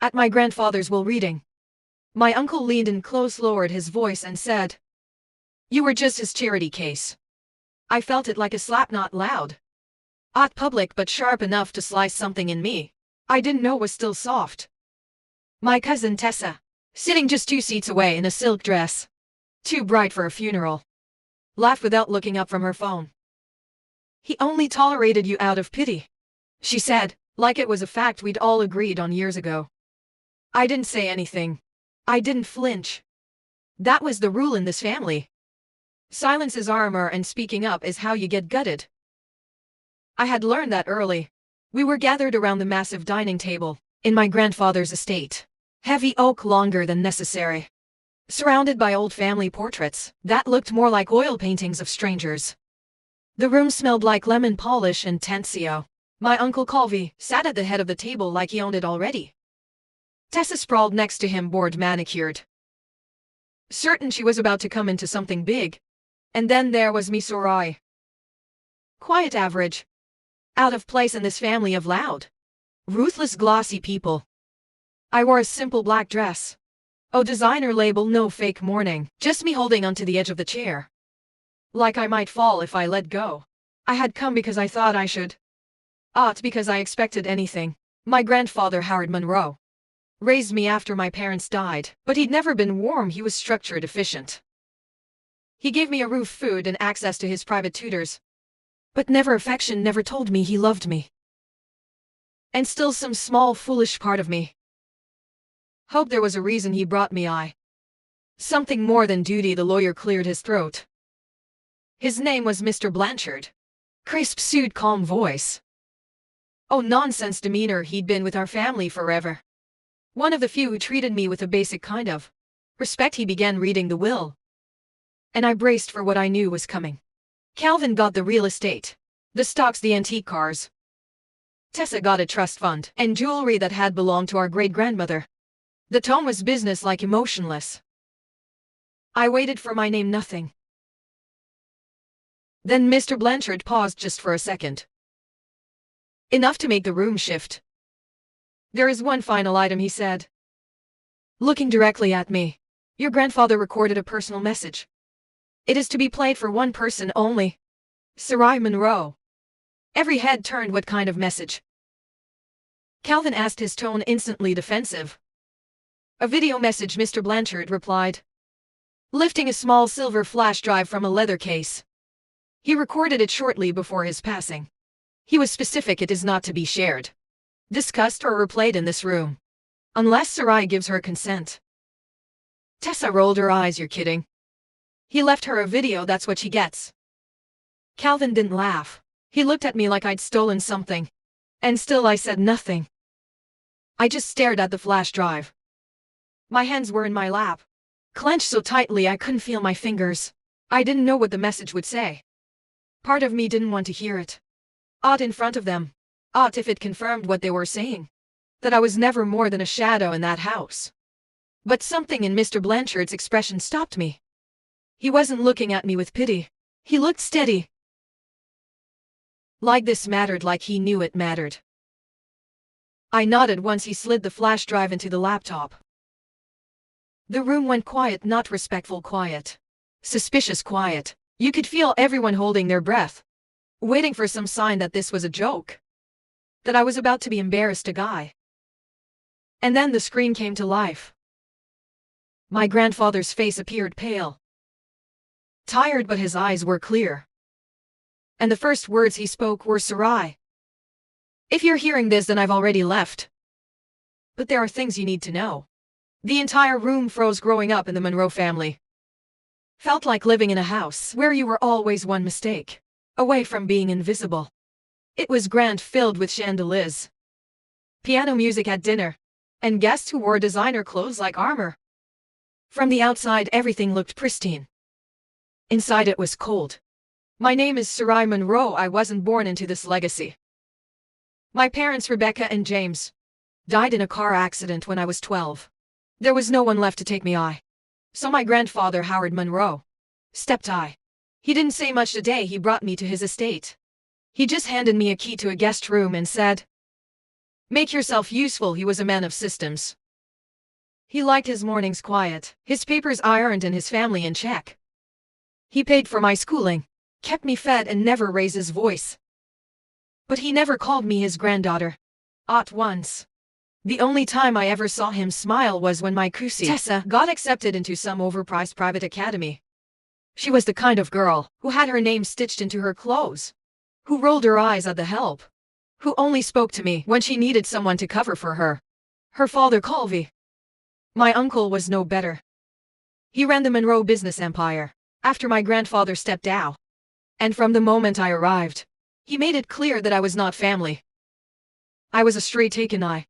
At my grandfather's will reading. My uncle leaned in close, lowered his voice and said, "You were just his charity case." I felt it like a slap, not loud. Not public but sharp enough to slice something in me I didn't know was still soft. My cousin Tessa, sitting just 2 seats away in a silk dress, too bright for a funeral, laughed without looking up from her phone. "He only tolerated you out of pity," she said, like it was a fact we'd all agreed on years ago. I didn't say anything. I didn't flinch. That was the rule in this family. Silence is armor and speaking up is how you get gutted. I had learned that early. We were gathered around the massive dining table in my grandfather's estate. Heavy oak, longer than necessary. Surrounded by old family portraits that looked more like oil paintings of strangers. The room smelled like lemon polish and Tensio. My uncle Colby sat at the head of the table like he owned it already. Tessa sprawled next to him, bored, manicured. Certain she was about to come into something big. And then there was me, Sarai. Quiet, average. Out of place in this family of loud, ruthless, glossy people. I wore a simple black dress. Oh, designer label, no fake mourning, just me holding onto the edge of the chair. Like I might fall if I let go. I had come because I thought I should. Not because I expected anything. My grandfather, Howard Monroe, raised me after my parents died, but he'd never been warm. He was structured, efficient. He gave me a roof, food, and access to his private tutors. But never affection, never told me he loved me. And still some small, foolish part of me hoped there was a reason he brought me. Something more than duty. The lawyer cleared his throat. His name was Mr. Blanchard. Crisp suit, calm voice. Oh, nonsense demeanor. He'd been with our family forever. One of the few who treated me with a basic kind of respect. He began reading the will. And I braced for what I knew was coming. Calvin got the real estate, the stocks, the antique cars. Tessa got a trust fund and jewelry that had belonged to our great-grandmother. The tone was business-like, emotionless. I waited for my name, nothing. Then Mr. Blanchard paused just for a second. Enough to make the room shift. "There is one final item," he said, looking directly at me. "Your grandfather recorded a personal message. It is to be played for one person only. Sarai Monroe." Every head turned. "What kind of message?" Calvin asked, his tone instantly defensive. "A video message," Mr. Blanchard replied, lifting a small silver flash drive from a leather case. "He recorded it shortly before his passing. He was specific. It is not to be shared, discussed, or replayed in this room, unless Sarai gives her consent." Tessa rolled her eyes. "You're kidding. He left her a video, that's what she gets." Calvin didn't laugh. He looked at me like I'd stolen something. And still I said nothing. I just stared at the flash drive. My hands were in my lap, clenched so tightly I couldn't feel my fingers. I didn't know what the message would say. Part of me didn't want to hear it. Ought in front of them. Ought if it confirmed what they were saying. That I was never more than a shadow in that house. But something in Mr. Blanchard's expression stopped me. He wasn't looking at me with pity. He looked steady. Like this mattered, like he knew it mattered. I nodded once he slid the flash drive into the laptop. The room went quiet, not respectful quiet. Suspicious quiet. You could feel everyone holding their breath, waiting for some sign that this was a joke, that I was about to be embarrassed a guy. And then the screen came to life. My grandfather's face appeared pale. Tired, but his eyes were clear. And the first words he spoke were, "Sarai, if you're hearing this, then I've already left. But there are things you need to know." The entire room froze. Growing up in the Monroe family felt like living in a house where you were always one mistake away from being invisible. It was grand, filled with chandeliers, piano music at dinner, and guests who wore designer clothes like armor. From the outside, everything looked pristine. Inside, it was cold. My name is Sarai Monroe. I wasn't born into this legacy. My parents, Rebecca and James, died in a car accident when I was 12. There was no one left to take me. So my grandfather, Howard Monroe, stepped. He didn't say much the day he brought me to his estate. He just handed me a key to a guest room and said, Make yourself useful. He was a man of systems. He liked his mornings quiet, his papers ironed and his family in check. He paid for my schooling, kept me fed and never raised his voice. But he never called me his granddaughter. Not once. The only time I ever saw him smile was when my Kusi Tessa got accepted into some overpriced private academy. She was the kind of girl who had her name stitched into her clothes, who rolled her eyes at the help, who only spoke to me when she needed someone to cover for her. Her father Colby. My uncle was no better. He ran the Monroe business empire after my grandfather stepped down. And from the moment I arrived, he made it clear that I was not family. I was a stray taken eye.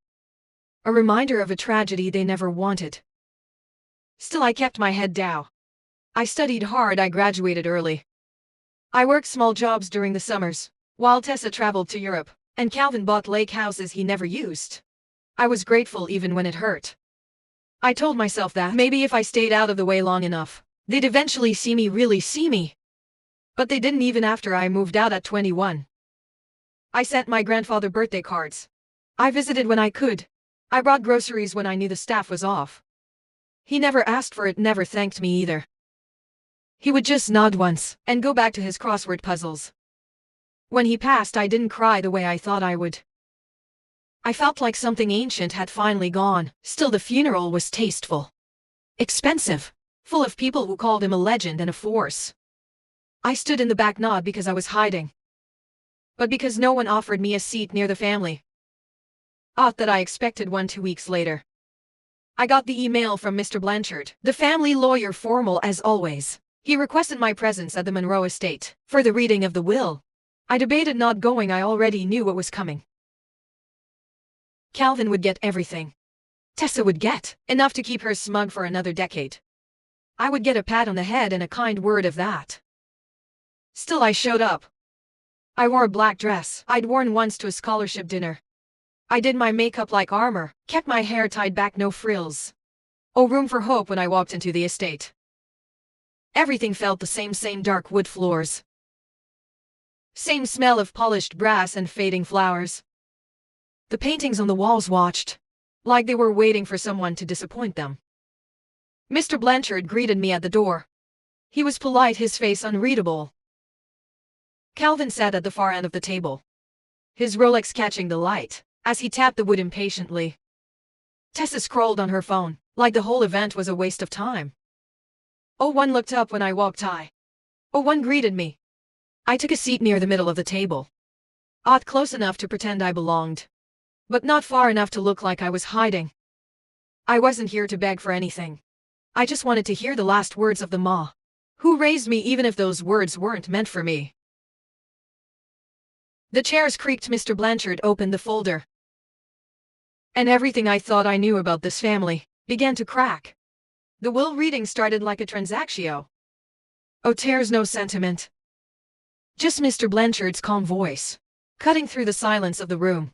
A reminder of a tragedy they never wanted. Still I kept my head down. I studied hard. I graduated early. I worked small jobs during the summers, while Tessa traveled to Europe, and Calvin bought lake houses he never used. I was grateful even when it hurt. I told myself that maybe if I stayed out of the way long enough, they'd eventually see me, really see me. But they didn't even after I moved out at 21. I sent my grandfather birthday cards. I visited when I could. I brought groceries when I knew the staff was off. He never asked for it, never thanked me either. He would just nod once and go back to his crossword puzzles. When he passed, I didn't cry the way I thought I would. I felt like something ancient had finally gone. Still, the funeral was tasteful, expensive, full of people who called him a legend and a force. I stood in the back not because I was hiding, but because no one offered me a seat near the family. Not that I expected one 2 weeks later. I got the email from Mr. Blanchard, the family lawyer, formal as always. He requested my presence at the Monroe estate for the reading of the will. I debated not going. I already knew what was coming. Calvin would get everything. Tessa would get enough to keep her smug for another decade. I would get a pat on the head and a kind word of that. Still, I showed up. I wore a black dress I'd worn once to a scholarship dinner. I did my makeup like armor, kept my hair tied back, no frills. Oh, room for hope when I walked into the estate. Everything felt the same dark wood floors. Same smell of polished brass and fading flowers. The paintings on the walls watched, like they were waiting for someone to disappoint them. Mr. Blanchard greeted me at the door. He was polite, his face unreadable. Calvin sat at the far end of the table, his Rolex catching the light as he tapped the wood impatiently. Tessa scrolled on her phone, like the whole event was a waste of time. One looked up when I walked by. One greeted me. I took a seat near the middle of the table. Close enough to pretend I belonged, but not far enough to look like I was hiding. I wasn't here to beg for anything. I just wanted to hear the last words of the ma who raised me, even if those words weren't meant for me. The chairs creaked. Mr. Blanchard opened the folder, and everything I thought I knew about this family began to crack. The will reading started like a transactio. There's no sentiment. Just Mr. Blanchard's calm voice, cutting through the silence of the room.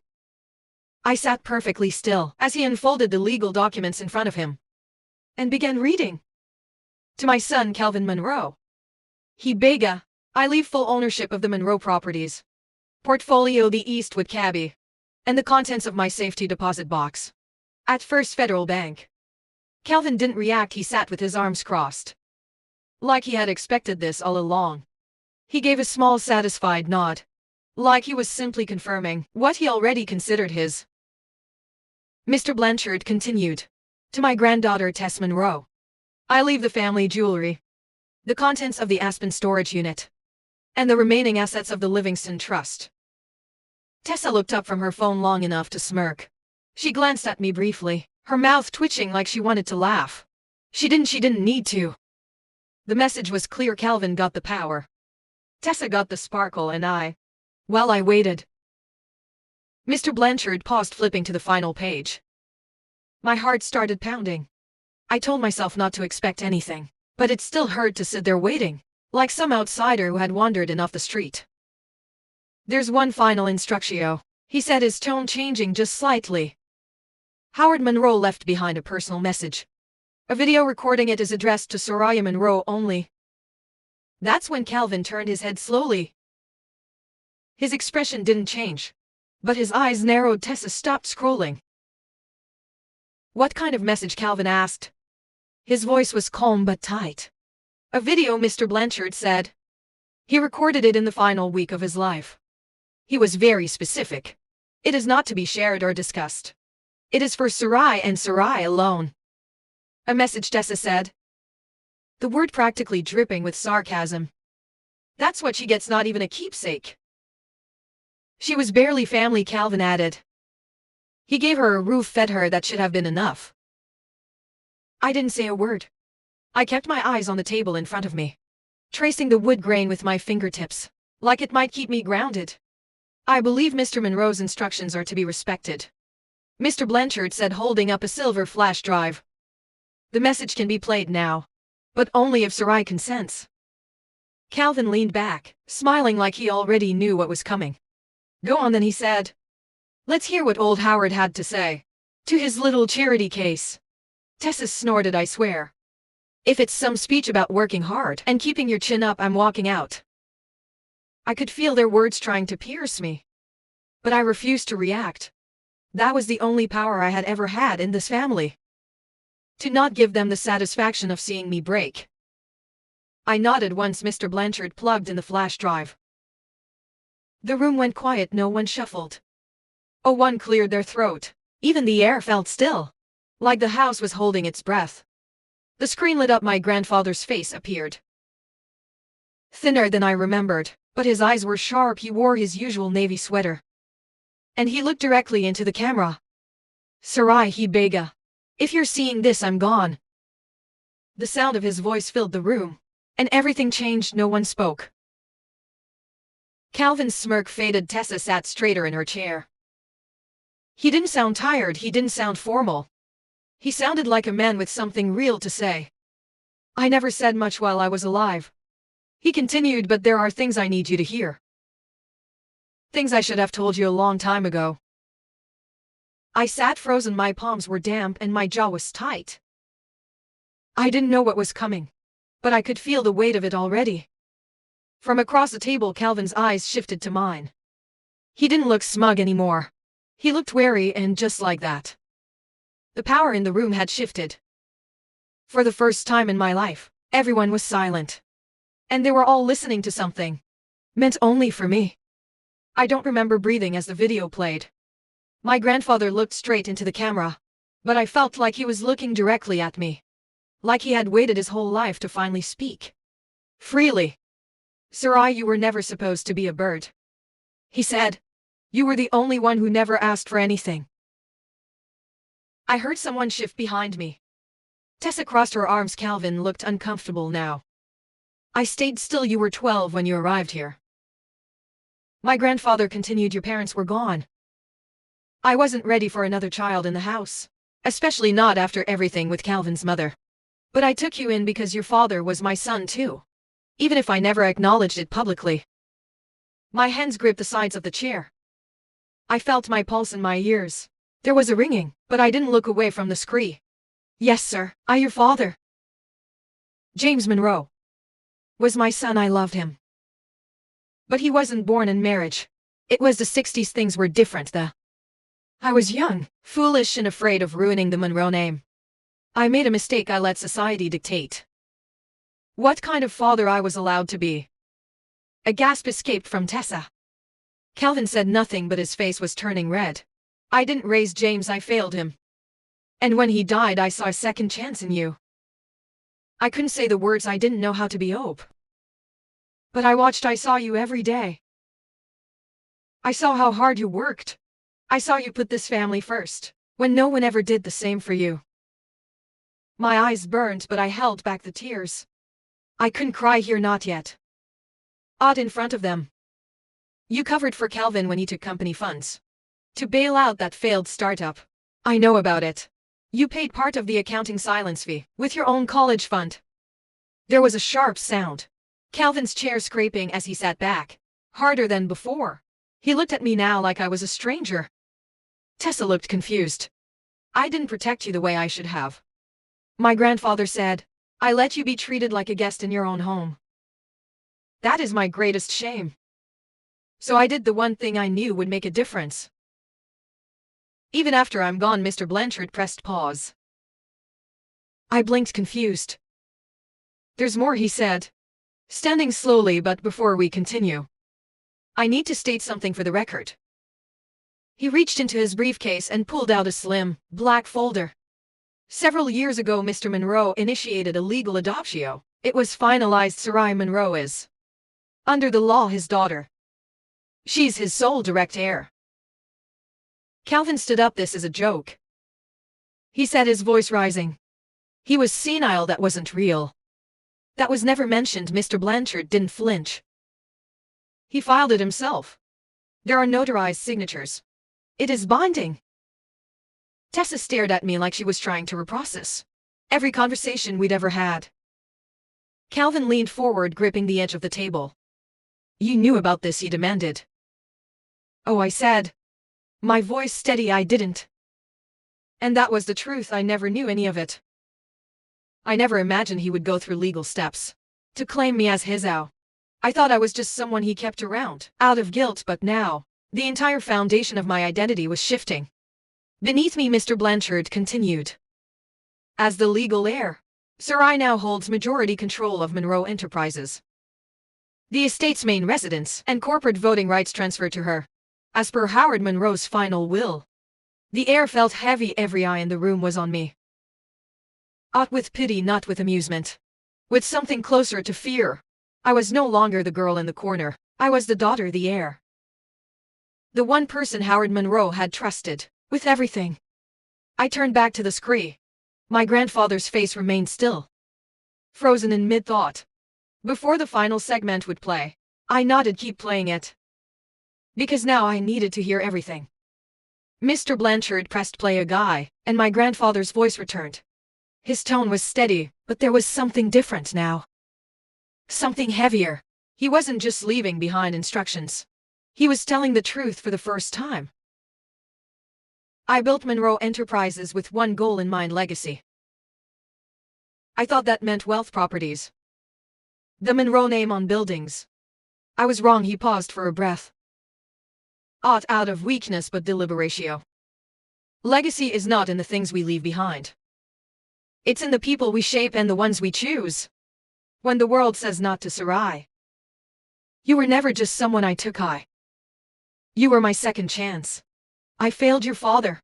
I sat perfectly still as he unfolded the legal documents in front of him, and began reading. To my son Calvin Monroe. He bega. I leave full ownership of the Monroe properties, portfolio, the Eastwood Cabby, and the contents of my safety deposit box at First Federal Bank. Calvin didn't react. He sat with his arms crossed, like he had expected this all along. He gave a small satisfied nod, like he was simply confirming what he already considered his. Mr. Blanchard continued. To my granddaughter Tess Monroe. I leave the family jewelry, the contents of the Aspen storage unit, and the remaining assets of the Livingston Trust. Tessa looked up from her phone long enough to smirk. She glanced at me briefly, her mouth twitching like she wanted to laugh. She didn't need to. The message was clear. Calvin got the power. Tessa got the sparkle, and I waited. Mr. Blanchard paused, flipping to the final page. My heart started pounding. I told myself not to expect anything, but it still hurt to sit there waiting, like some outsider who had wandered in off the street. There's one final instructio, he said, his tone changing just slightly. Howard Monroe left behind a personal message. A video recording it is addressed to Soraya Monroe only. That's when Calvin turned his head slowly. His expression didn't change. But his eyes narrowed. Tessa stopped scrolling. "What kind of message?" Calvin asked. His voice was calm but tight. "A video," Mr. Blanchard said. "He recorded it in the final week of his life. He was very specific. It is not to be shared or discussed. It is for Sarai and Sarai alone." "A message," Tessa said, the word practically dripping with sarcasm. "That's what she gets, not even a keepsake." "She was barely family," Calvin added. "He gave her a roof, fed her, that should have been enough." I didn't say a word. I kept my eyes on the table in front of me, tracing the wood grain with my fingertips, like it might keep me grounded. "I believe Mr. Monroe's instructions are to be respected," Mr. Blanchard said, holding up a silver flash drive. "The message can be played now, but only if Sarai consents." Calvin leaned back, smiling like he already knew what was coming. "Go on then," he said. "Let's hear what old Howard had to say to his little charity case." Tessa snorted. "I swear. If it's some speech about working hard and keeping your chin up, I'm walking out." I could feel their words trying to pierce me, but I refused to react. That was the only power I had ever had in this family. To not give them the satisfaction of seeing me break. I nodded once Mr. Blanchard plugged in the flash drive. The room went quiet. No one shuffled. No one cleared their throat. Even the air felt still, like the house was holding its breath. The screen lit up. My grandfather's face appeared. Thinner than I remembered, but his eyes were sharp. He wore his usual navy sweater, and he looked directly into the camera. "Sarai," he begged, "if you're seeing this, I'm gone." The sound of his voice filled the room, and everything changed. No one spoke. Calvin's smirk faded. Tessa sat straighter in her chair. He didn't sound tired. He didn't sound formal. He sounded like a man with something real to say. "I never said much while I was alive," he continued, "but there are things I need you to hear. Things I should have told you a long time ago." I sat frozen. My palms were damp and my jaw was tight. I didn't know what was coming, but I could feel the weight of it already. From across the table, Calvin's eyes shifted to mine. He didn't look smug anymore. He looked wary, and just like that, the power in the room had shifted. For the first time in my life, everyone was silent. And they were all listening to something meant only for me. I don't remember breathing as the video played. My grandfather looked straight into the camera, but I felt like he was looking directly at me, like he had waited his whole life to finally speak freely. "Sarai, you were never supposed to be a bird," he said. "You were the only one who never asked for anything." I heard someone shift behind me. Tessa crossed her arms. Calvin looked uncomfortable now. "I stayed still. You were 12 when you arrived here." My grandfather continued. "Your parents were gone. I wasn't ready for another child in the house, especially not after everything with Calvin's mother. But I took you in because your father was my son too, even if I never acknowledged it publicly." My hands gripped the sides of the chair. I felt my pulse in my ears. There was a ringing, but I didn't look away from the screen. "Yes, sir, your father, James Monroe, was my son. I loved him. But he wasn't born in marriage. It was the 60s. Things were different then. I was young, foolish, and afraid of ruining the Monroe name. I made a mistake. I let society dictate what kind of father I was allowed to be." A gasp escaped from Tessa. Calvin said nothing, but his face was turning red. "I didn't raise James. I failed him. And when he died, I saw a second chance in you." I couldn't say the words. I didn't know how to be ope. But I watched. I saw you every day. I saw how hard you worked. I saw you put this family first, when no one ever did the same for you. My eyes burned, but I held back the tears. I couldn't cry here, not yet. Out in front of them. "You covered for Calvin when he took company funds to bail out that failed startup. I know about it. You paid part of the accounting silence fee with your own college fund." There was a sharp sound. Calvin's chair scraping as he sat back, harder than before. He looked at me now like I was a stranger. Tessa looked confused. "I didn't protect you the way I should have," my grandfather said. "I let you be treated like a guest in your own home. That is my greatest shame." So I did the one thing I knew would make a difference. Even after I'm gone, Mr. Blanchard pressed pause. I blinked, confused. There's more, he said, standing slowly, but before we continue, I need to state something for the record. He reached into his briefcase and pulled out a slim, black folder. Several years ago, Mr. Monroe initiated a legal adoption. It was finalized. Sarai Monroe is, under the law, his daughter. She's his sole direct heir. Calvin stood up. This is a joke, he said, his voice rising. He was senile. That wasn't real. That was never mentioned. Mr. Blanchard didn't flinch. He filed it himself. There are notarized signatures. It is binding. Tessa stared at me like she was trying to reprocess every conversation we'd ever had. Calvin leaned forward, gripping the edge of the table. You knew about this, he demanded. Oh, I said, my voice steady. I didn't. And that was the truth. I never knew any of it. I never imagined he would go through legal steps to claim me as his ow. I thought I was just someone he kept around, out of guilt, but now, the entire foundation of my identity was shifting beneath me. Mr. Blanchard continued. As the legal heir, Sarai now holds majority control of Monroe Enterprises. The estate's main residence and corporate voting rights transfer to her, as per Howard Monroe's final will. The air felt heavy. Every eye in the room was on me. Not with pity, not with amusement. With something closer to fear. I was no longer the girl in the corner. I was the daughter, the heir. The one person Howard Monroe had trusted with everything. I turned back to the screen. My grandfather's face remained still, frozen in mid-thought. Before the final segment would play, I nodded, keep playing it. Because now I needed to hear everything. Mr. Blanchard pressed play again, and my grandfather's voice returned. His tone was steady, but there was something different now. Something heavier. He wasn't just leaving behind instructions. He was telling the truth for the first time. I built Monroe Enterprises with one goal in mind: legacy. I thought that meant wealth, properties. The Monroe name on buildings. I was wrong. He paused for a breath. Not out of weakness, but deliberatio. Legacy is not in the things we leave behind. It's in the people we shape and the ones we choose. When the world says not to Sarai, you were never just someone I took. You were my second chance. I failed your father.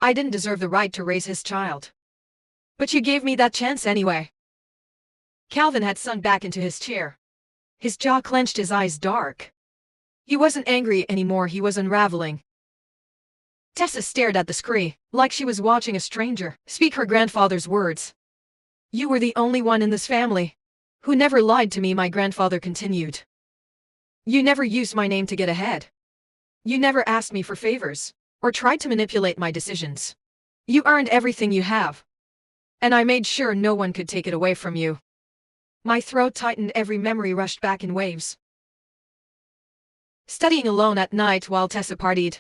I didn't deserve the right to raise his child. But you gave me that chance anyway. Calvin had sunk back into his chair. His jaw clenched, his eyes dark. He wasn't angry anymore, he was unraveling. Tessa stared at the screen, like she was watching a stranger speak her grandfather's words. You were the only one in this family who never lied to me, my grandfather continued. You never used my name to get ahead. You never asked me for favors, or tried to manipulate my decisions. You earned everything you have. And I made sure no one could take it away from you. My throat tightened, every memory rushed back in waves. Studying alone at night while Tessa partied.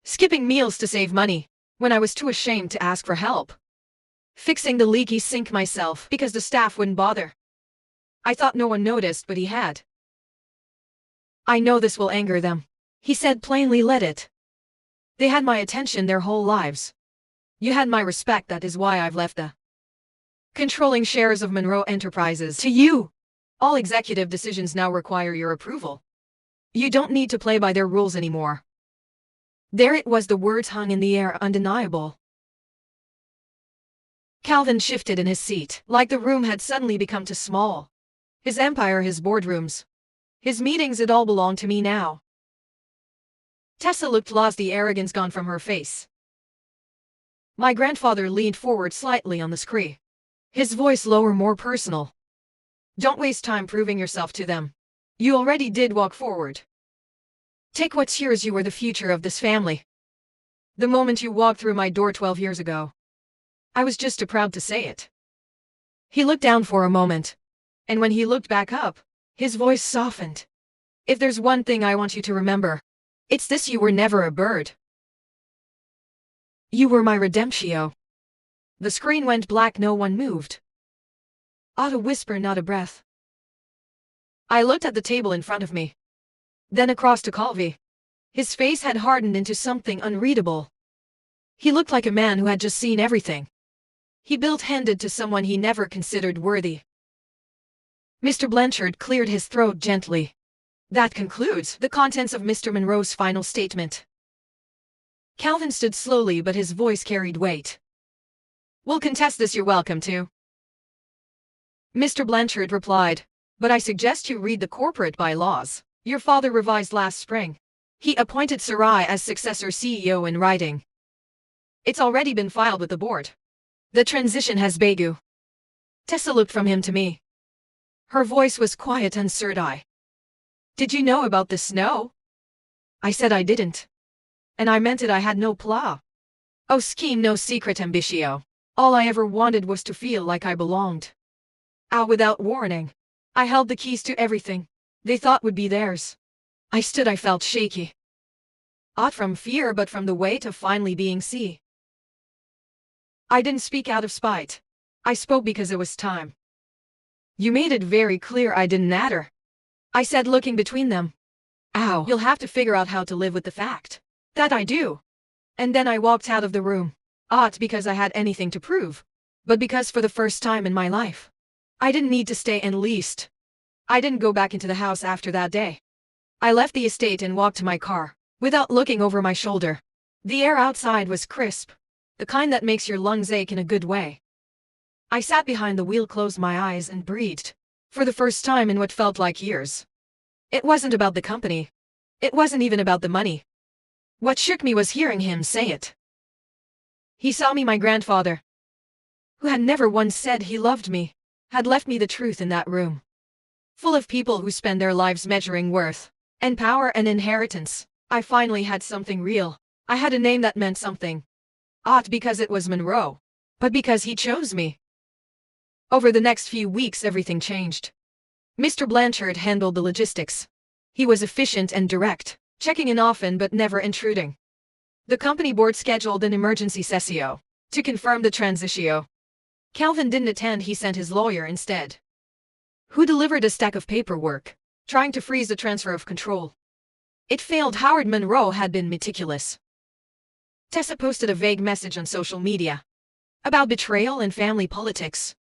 Skipping meals to save money, when I was too ashamed to ask for help. Fixing the leaky sink myself because the staff wouldn't bother. I thought no one noticed, but he had. I know this will anger them, he said plainly. Let it. They had my attention their whole lives. You had my respect. That is why I've left the controlling shares of Monroe Enterprises to you. All executive decisions now require your approval. You don't need to play by their rules anymore. There it was, the words hung in the air, undeniable. Calvin shifted in his seat, like the room had suddenly become too small. His empire, his boardrooms, his meetings, it all belonged to me now. Tessa looked lost, the arrogance gone from her face. My grandfather leaned forward slightly on the screen. His voice lower, more personal. Don't waste time proving yourself to them. You already did. Walk forward. Take what's yours. You were the future of this family. The moment you walked through my door 12 years ago, I was just too proud to say it. He looked down for a moment, and when he looked back up, his voice softened. If there's one thing I want you to remember, it's this: you were never a bird. You were my redemptio. The screen went black, no one moved. Not a whisper, not a breath. I looked at the table in front of me. then across to Colby. His face had hardened into something unreadable. He looked like a man who had just seen everything. He built-handed to someone he never considered worthy. Mr. Blanchard cleared his throat gently. That concludes the contents of Mr. Monroe's final statement. Calvin stood slowly, but his voice carried weight. We'll contest this, you're welcome to. Mr. Blanchard replied, but I suggest you read the corporate bylaws. Your father revised last spring. He appointed Sarai as successor CEO in writing. It's already been filed with the board. The transition has begun. Tessa looked from him to me. Her voice was quiet and sturdy. Did you know about the snow? I said I didn't. And I meant it, I had no plan. Oh, scheme, no secret ambitio. All I ever wanted was to feel like I belonged. Without warning, I held the keys to everything they thought would be theirs. I felt shaky. Not from fear, but from the weight of finally being seen. I didn't speak out of spite. I spoke because it was time. You made it very clear I didn't matter, I said, looking between them. You'll have to figure out how to live with the fact that I do. And then I walked out of the room. Not because I had anything to prove, but because for the first time in my life, I didn't need to stay, and least. I didn't go back into the house after that day. I left the estate and walked to my car, without looking over my shoulder. The air outside was crisp, the kind that makes your lungs ache in a good way. I sat behind the wheel, closed my eyes, and breathed, for the first time in what felt like years. It wasn't about the company. It wasn't even about the money. What shook me was hearing him say it. He saw me, my grandfather, who had never once said he loved me, had left me the truth in that room, full of people who spend their lives measuring worth and power and inheritance. I finally had something real. I had a name that meant something. Not because it was Monroe, but because he chose me. Over the next few weeks, everything changed. Mr. Blanchard handled the logistics. He was efficient and direct, checking in often but never intruding. The company board scheduled an emergency sessio to confirm the transitio. Calvin didn't attend, he sent his lawyer instead, who delivered a stack of paperwork, trying to freeze the transfer of control. It failed. Howard Monroe had been meticulous. Tessa posted a vague message on social media about betrayal and family politics.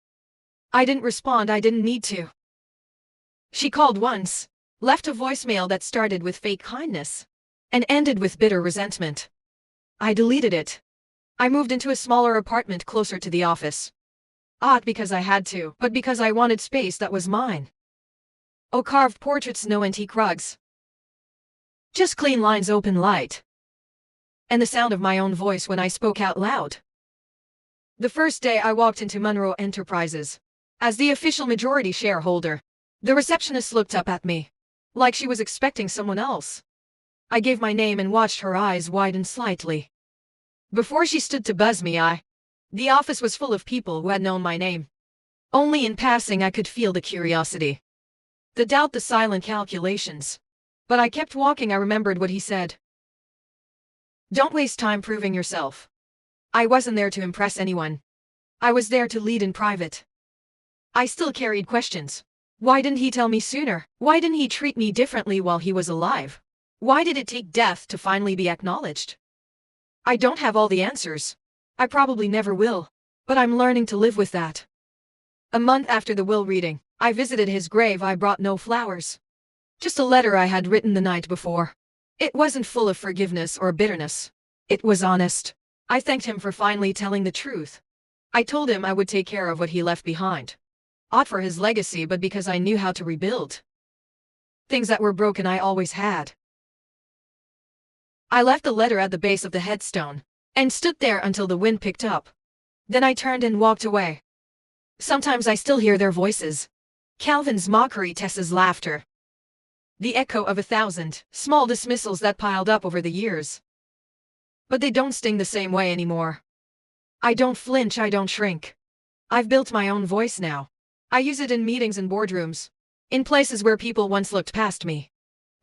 I didn't respond, I didn't need to. She called once, left a voicemail that started with fake kindness and ended with bitter resentment. I deleted it. I moved into a smaller apartment closer to the office. Not because I had to, but because I wanted space that was mine. Oh, carved portraits, no antique rugs. Just clean lines, open light, and the sound of my own voice when I spoke out loud. The first day I walked into Monroe Enterprises, as the official majority shareholder, the receptionist looked up at me, like she was expecting someone else. I gave my name and watched her eyes widen slightly before she stood to buzz me. The office was full of people who had known my name. Only in passing I could feel the curiosity, the doubt, the silent calculations. But I kept walking. I remembered what he said. Don't waste time proving yourself. I wasn't there to impress anyone. I was there to lead in private. I still carried questions. Why didn't he tell me sooner? Why didn't he treat me differently while he was alive? Why did it take death to finally be acknowledged? I don't have all the answers. I probably never will. But I'm learning to live with that. A month after the will reading, I visited his grave. I brought no flowers. Just a letter I had written the night before. It wasn't full of forgiveness or bitterness. It was honest. I thanked him for finally telling the truth. I told him I would take care of what he left behind. Not for his legacy, but because I knew how to rebuild things that were broken. I always had. I left the letter at the base of the headstone and stood there until the wind picked up. Then I turned and walked away. Sometimes I still hear their voices. Calvin's mockery, Tessa's laughter. The echo of 1,000 small dismissals that piled up over the years. But they don't sting the same way anymore. I don't flinch, I don't shrink. I've built my own voice now. I use it in meetings and boardrooms, in places where people once looked past me.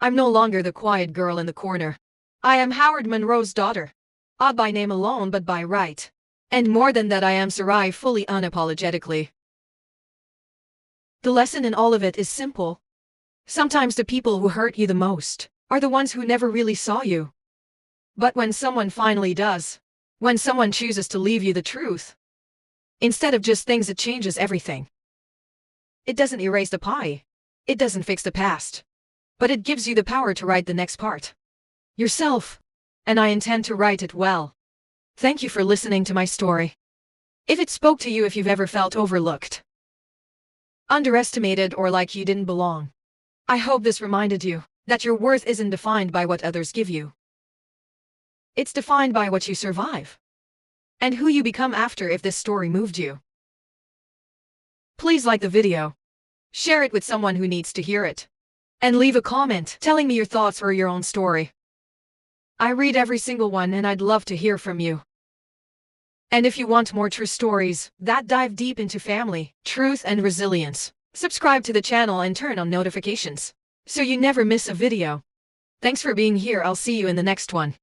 I'm no longer the quiet girl in the corner. I am Howard Monroe's daughter. Not by name alone, but by right. And more than that, I am Sarai, fully, unapologetically. The lesson in all of it is simple. Sometimes the people who hurt you the most are the ones who never really saw you. But when someone finally does, when someone chooses to leave you the truth, instead of just things, it changes everything. It doesn't erase the pie. It doesn't fix the past. But it gives you the power to write the next part. Yourself. And I intend to write it well. Thank you for listening to my story. If it spoke to you, if you've ever felt overlooked, underestimated, or like you didn't belong, I hope this reminded you that your worth isn't defined by what others give you. It's defined by what you survive and who you become after. If this story moved you, please like the video, share it with someone who needs to hear it, and leave a comment telling me your thoughts or your own story. I read every single one and I'd love to hear from you. And if you want more true stories that dive deep into family, truth, and resilience, subscribe to the channel and turn on notifications so you never miss a video. Thanks for being here. I'll see you in the next one.